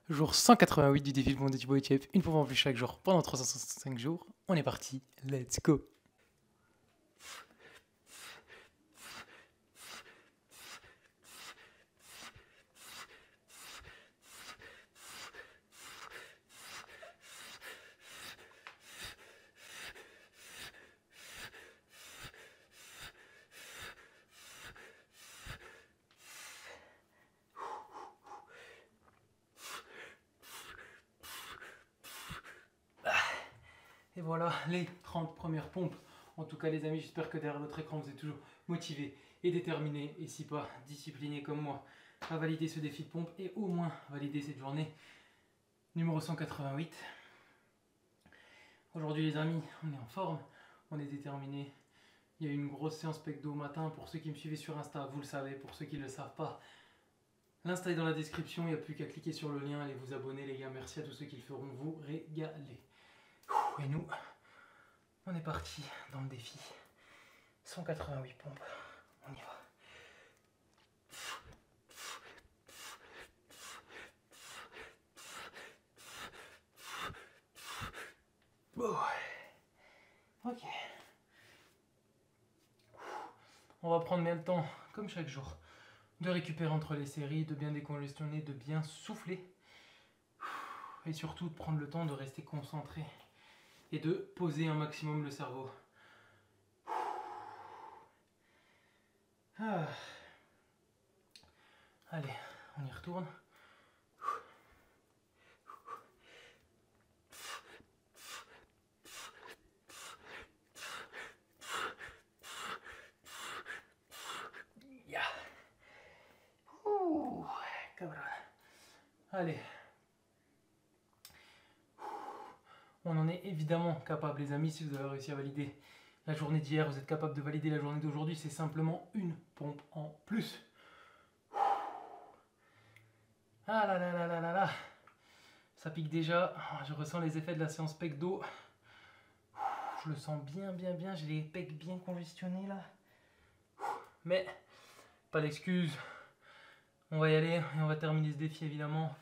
Jour 188 du défi de mon Thibaut Etiep, une pompe en plus chaque jour pendant 365 jours. On est parti, let's go. Et voilà les 30 premières pompes. En tout cas les amis, j'espère que derrière votre écran vous êtes toujours motivés et déterminés, et si pas disciplinés comme moi, à valider ce défi de pompe et au moins valider cette journée numéro 188. Aujourd'hui les amis, on est en forme, on est déterminés. Il y a eu une grosse séance pecdo au matin. Pour ceux qui me suivez sur Insta, vous le savez. Pour ceux qui ne le savent pas, l'Insta est dans la description. Il n'y a plus qu'à cliquer sur le lien, allez vous abonner les gars. Merci à tous ceux qui le feront, vous régaler. Et nous, on est parti dans le défi. 188 pompes, on y va. Oh. Ok. On va prendre bien le temps, comme chaque jour, de récupérer entre les séries, de bien décongestionner, de bien souffler. Et surtout de prendre le temps de rester concentré et de poser un maximum le cerveau. Ah. Allez, on y retourne. Allez. On en est évidemment capable les amis. Si vous avez réussi à valider la journée d'hier, vous êtes capable de valider la journée d'aujourd'hui. C'est simplement une pompe en plus. Ah là là là là là là. Ça pique déjà. Je ressens les effets de la séance pec-dos. Je le sens bien bien bien. J'ai les pecs bien congestionnés là. Mais pas d'excuse. On va y aller et on va terminer ce défi évidemment.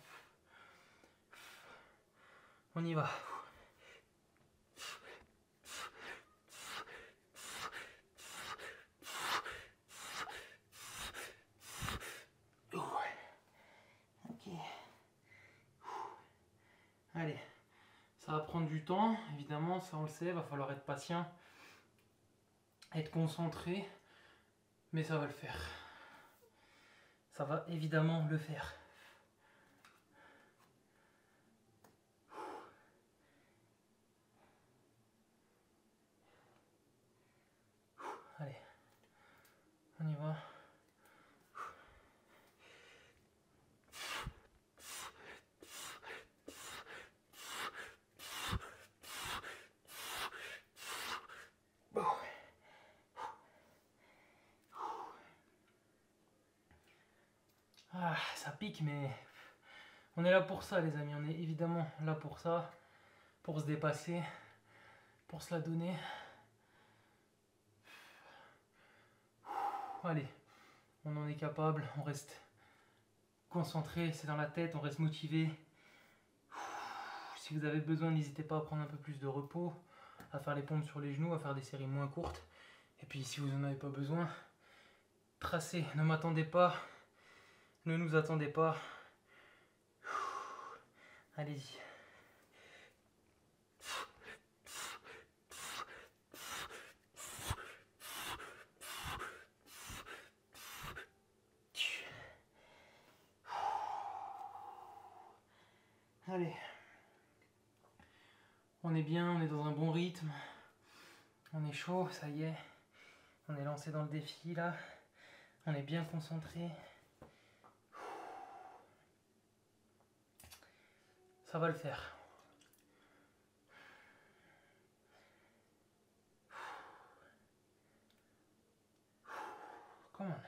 On y va. Ok. Allez. Ça va prendre du temps, évidemment, ça on le sait, va falloir être patient, être concentré, mais ça va le faire. Ça va évidemment le faire. Allez, on y va. Ah, ça pique, mais on est là pour ça, les amis. On est évidemment là pour ça, pour se dépasser, pour se la donner. Allez, on en est capable, on reste concentré, c'est dans la tête, on reste motivé. Si vous avez besoin, n'hésitez pas à prendre un peu plus de repos, à faire les pompes sur les genoux, à faire des séries moins courtes. Et puis si vous n'en avez pas besoin, tracez, ne m'attendez pas, ne nous attendez pas. Allez-y. Allez. On est bien, on est dans un bon rythme. On est chaud, ça y est. On est lancé dans le défi là. On est bien concentré. Ça va le faire. Come on.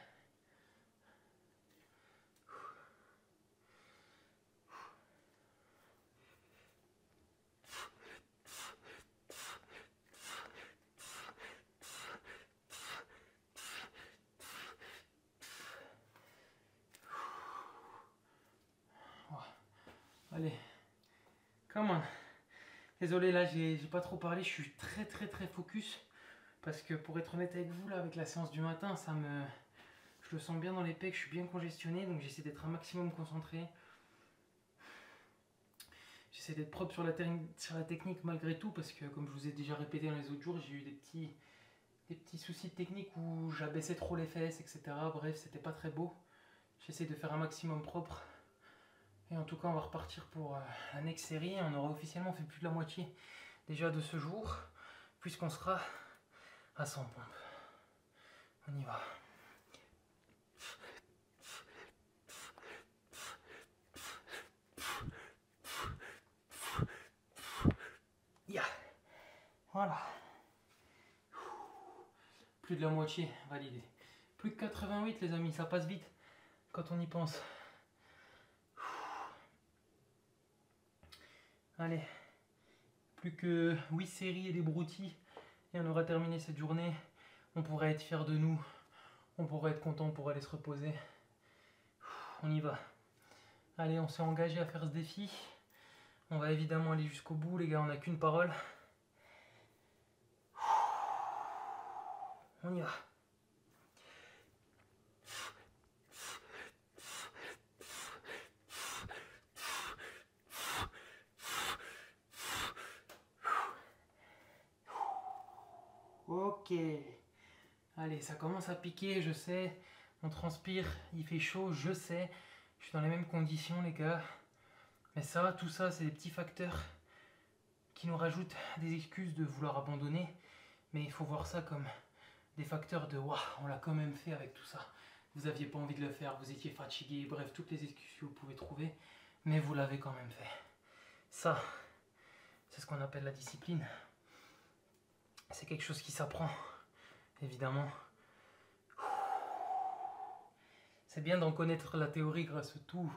Allez. Come on. Désolé, là, j'ai pas trop parlé. Je suis très focus. Parce que pour être honnête avec vous, là, avec la séance du matin, je le sens bien dans les pecs. Je suis bien congestionné. Donc j'essaie d'être un maximum concentré. J'essaie d'être propre sur la technique malgré tout. Parce que, comme je vous ai déjà répété dans les autres jours, j'ai eu des petits soucis de technique où j'abaissais trop les fesses, etc. Bref, c'était pas très beau. J'essaie de faire un maximum propre. Et en tout cas, on va repartir pour la next série. On aura officiellement fait plus de la moitié déjà de ce jour, puisqu'on sera à 100 pompes. On y va. Yeah. Voilà. Plus de la moitié, validé. Plus que 88 les amis, ça passe vite quand on y pense. Allez, plus que 8 séries et des broutilles et on aura terminé cette journée. On pourrait être fiers de nous, on pourrait être content pour aller se reposer. On y va. Allez, on s'est engagé à faire ce défi. On va évidemment aller jusqu'au bout les gars, on n'a qu'une parole. On y va. Ok. Allez, ça commence à piquer, je sais. On transpire, il fait chaud, je sais. Je suis dans les mêmes conditions, les gars. Mais ça, tout ça, c'est des petits facteurs qui nous rajoutent des excuses de vouloir abandonner. Mais il faut voir ça comme des facteurs de waouh, on l'a quand même fait avec tout ça. Vous aviez pas envie de le faire, vous étiez fatigué, bref, toutes les excuses que vous pouvez trouver. Mais vous l'avez quand même fait. Ça, c'est ce qu'on appelle la discipline. C'est quelque chose qui s'apprend, évidemment. C'est bien d'en connaître la théorie grâce à tous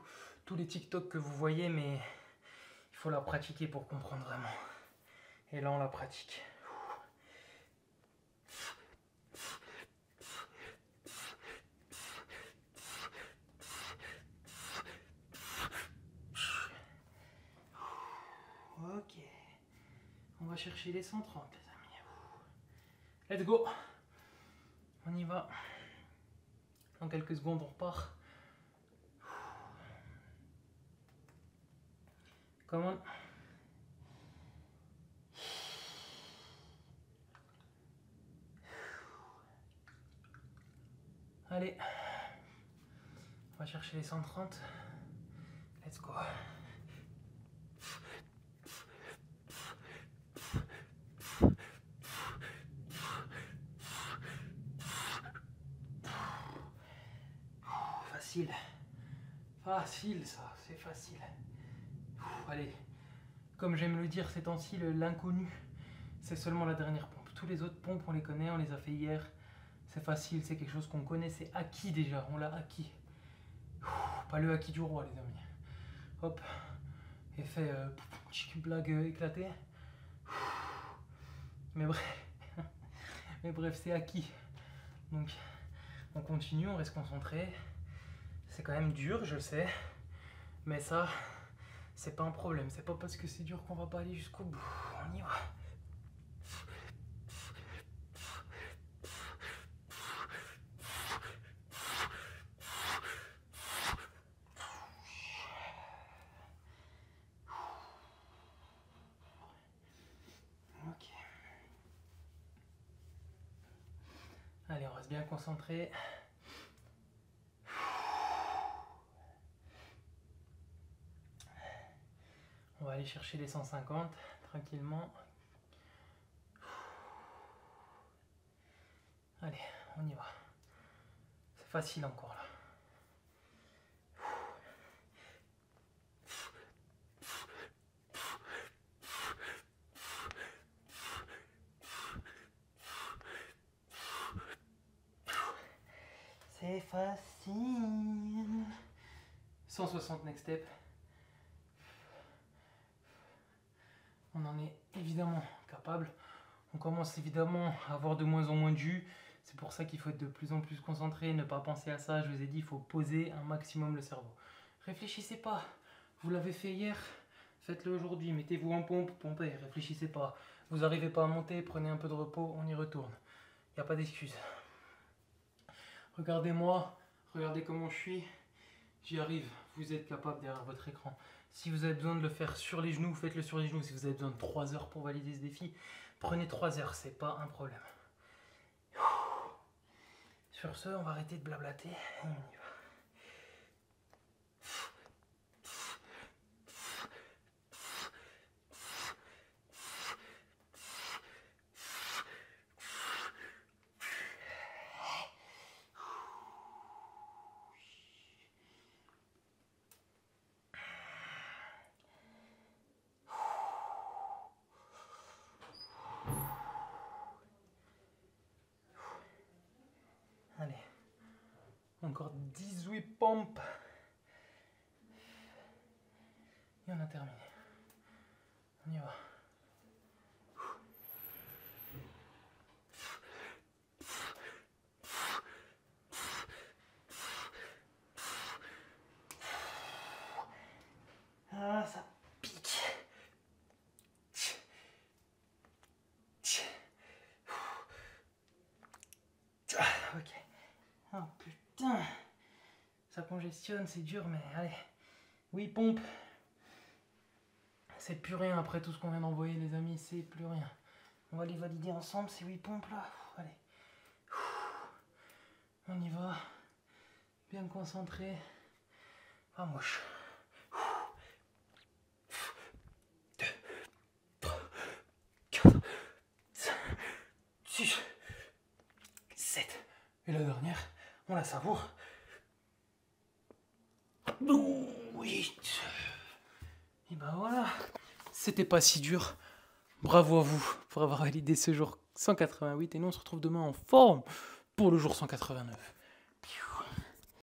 les TikTok que vous voyez, mais il faut la pratiquer pour comprendre vraiment. Et là, on la pratique. Ok. On va chercher les 130, les amis. Let's go. On y va. Dans quelques secondes, on repart. Come on. Allez. On va chercher les 130. Let's go. Facile. Facile ça, c'est facile. Allez. Comme j'aime le dire ces temps-ci, l'inconnu, c'est seulement la dernière pompe. Tous les autres pompes, on les connaît, on les a fait hier. C'est facile, c'est quelque chose qu'on connaît, c'est acquis déjà, on l'a acquis. Pas le acquis du roi, les amis. Hop, effet blague éclatée. Mais bref, c'est acquis. Donc, on continue, on reste concentré. C'est quand même dur, je sais. Mais ça, c'est pas un problème. C'est pas parce que c'est dur qu'on va pas aller jusqu'au bout. On y va. Ok. Allez, on reste bien concentré. On va aller chercher les 150 tranquillement. Allez, on y va. C'est facile encore là. C'est facile. 160 next step. On en est évidemment capable. On commence évidemment à avoir de moins en moins de jus. C'est pour ça qu'il faut être de plus en plus concentré, ne pas penser à ça. Je vous ai dit, il faut poser un maximum le cerveau. Réfléchissez pas. Vous l'avez fait hier, faites-le aujourd'hui. Mettez-vous en pompe, pompez, réfléchissez pas. Vous n'arrivez pas à monter, prenez un peu de repos, on y retourne. Il n'y a pas d'excuse. Regardez-moi, regardez comment je suis. J'y arrive, vous êtes capable derrière votre écran. Si vous avez besoin de le faire sur les genoux, faites-le sur les genoux. Si vous avez besoin de 3 heures pour valider ce défi, prenez 3 heures, c'est pas un problème. Sur ce, on va arrêter de blablater et on y va. Allez, encore 18 pompes. Et on a terminé. On y va. Ah, ça pique. Ok. Oh putain. Ça congestionne, c'est dur, mais allez. Oui, pompe. C'est plus rien après tout ce qu'on vient d'envoyer, les amis, c'est plus rien. On va les valider ensemble, ces 8 pompes là. Allez. On y va. Bien concentré. Pas moche. 2, 3, 4, 5, 6, 7. Et la dernière, on la savoure. 8. Et ben voilà. C'était pas si dur. Bravo à vous pour avoir validé ce jour 188. Et nous, on se retrouve demain en forme pour le jour 189.